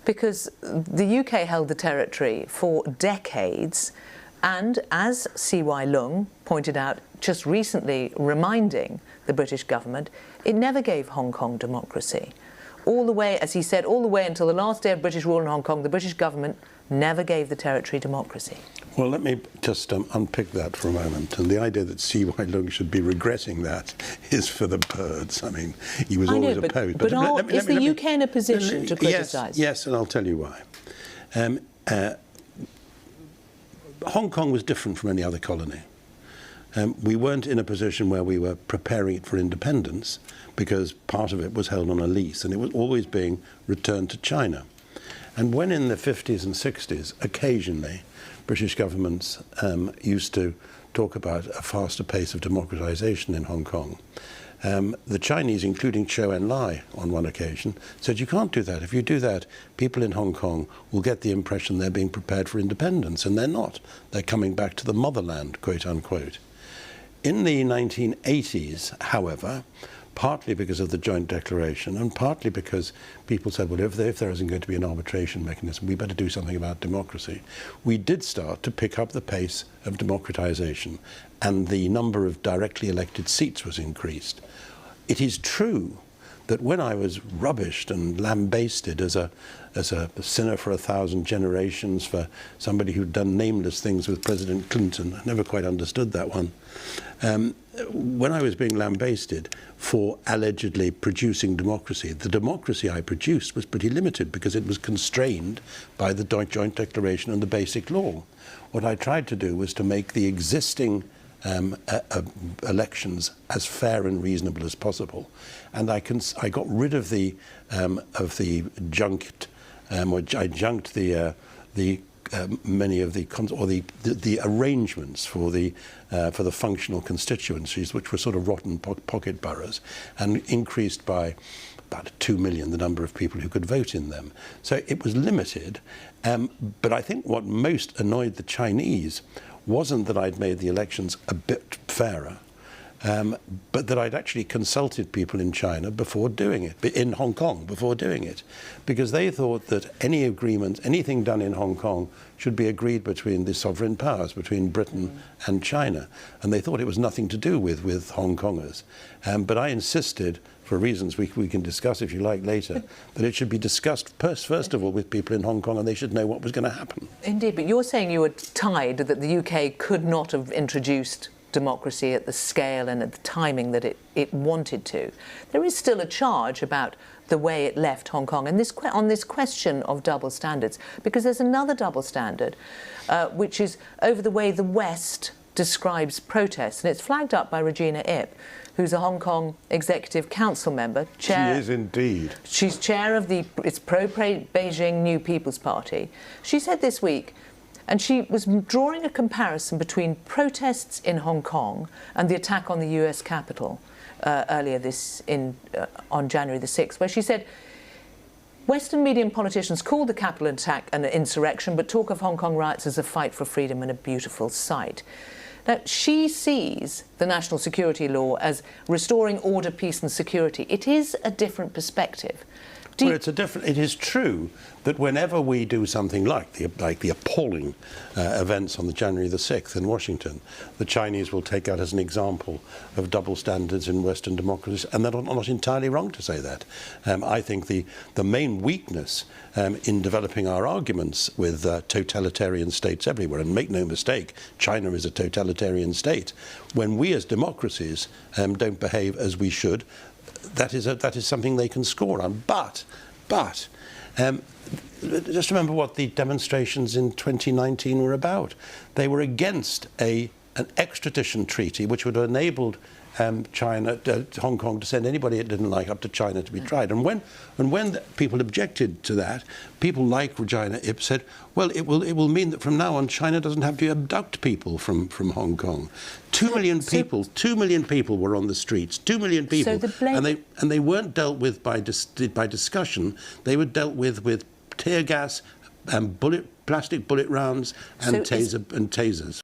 because the UK held the territory for decades, and as C.Y. Leung pointed out just recently, reminding the British government, it never gave Hong Kong democracy. All the way, as he said, all the way until the last day of British rule in Hong Kong, the British government never gave the territory democracy. Well, let me just unpick that for a moment. And the idea that C.Y. Leung should be regretting that is for the birds. I mean, he was always opposed. But is the UK in a position to criticise? Yes, and I'll tell you why. Hong Kong was different from any other colony. We weren't in a position where we were preparing it for independence, because part of it was held on a lease and it was always being returned to China. And when in the 50s and 60s, occasionally, British governments used to talk about a faster pace of democratization in Hong Kong, the Chinese, including Zhou Enlai on one occasion, said, you can't do that. If you do that, people in Hong Kong will get the impression they're being prepared for independence, and they're not. They're coming back to the motherland, quote unquote. In the 1980s, however, partly because of the joint declaration and partly because people said, well, if there isn't going to be an arbitration mechanism, we better do something about democracy, we did start to pick up the pace of democratization, and the number of directly elected seats was increased. It is true that when I was rubbished and lambasted as a sinner for 1,000 generations, for somebody who'd done nameless things with President Clinton, I never quite understood that one, when I was being lambasted for allegedly producing democracy, the democracy I produced was pretty limited because it was constrained by the joint declaration and the basic law. What I tried to do was to make the existing elections as fair and reasonable as possible, and I got rid of the junked, I junked many of the arrangements for the functional constituencies, which were sort of rotten pocket boroughs, and increased by about 2 million the number of people who could vote in them. So it was limited, but I think what most annoyed the Chinese wasn't that I'd made the elections a bit fairer, but that I'd actually consulted people in China before doing it, in Hong Kong before doing it, because they thought that any agreement, anything done in Hong Kong should be agreed between the sovereign powers, between Britain and China, and they thought it was nothing to do with Hong Kongers. But I insisted, for reasons we can discuss if you like later, that it should be discussed first of all with people in Hong Kong, and they should know what was going to happen. Indeed, but you're saying you were tied, that the UK could not have introduced democracy at the scale and at the timing that it wanted to. There is still a charge about the way it left Hong Kong and on this question of double standards, because there's another double standard, which is over the way the West describes protests, and it's flagged up by Regina Ip, who's a Hong Kong Executive Council member. She is indeed. She's chair of it's pro-Beijing New People's Party. She said this week, and she was drawing a comparison between protests in Hong Kong and the attack on the US Capitol earlier on January the 6th, where she said, Western media and politicians call the Capitol attack an insurrection, but talk of Hong Kong riots as a fight for freedom and a beautiful sight. Now, she sees the national security law as restoring order, peace and security. It is a different perspective. Well, it is true that whenever we do something like the appalling events on the January the 6th in Washington, the Chinese will take out as an example of double standards in Western democracies, and they're not entirely wrong to say that. I think the main weakness in developing our arguments with totalitarian states everywhere, and make no mistake, China is a totalitarian state, when we as democracies don't behave as we should, that is something they can score on. But just remember what the demonstrations in 2019 were about. They were against an extradition treaty which would have enabled Hong Kong to send anybody it didn't like up to China to be tried. And when people objected to that, people like Regina Ip said, well, it will mean that from now on China doesn't have to abduct people from Hong Kong. 2 million people were on the streets. 2 million people, and they weren't dealt with by discussion. They were dealt with tear gas and plastic bullet rounds and tasers.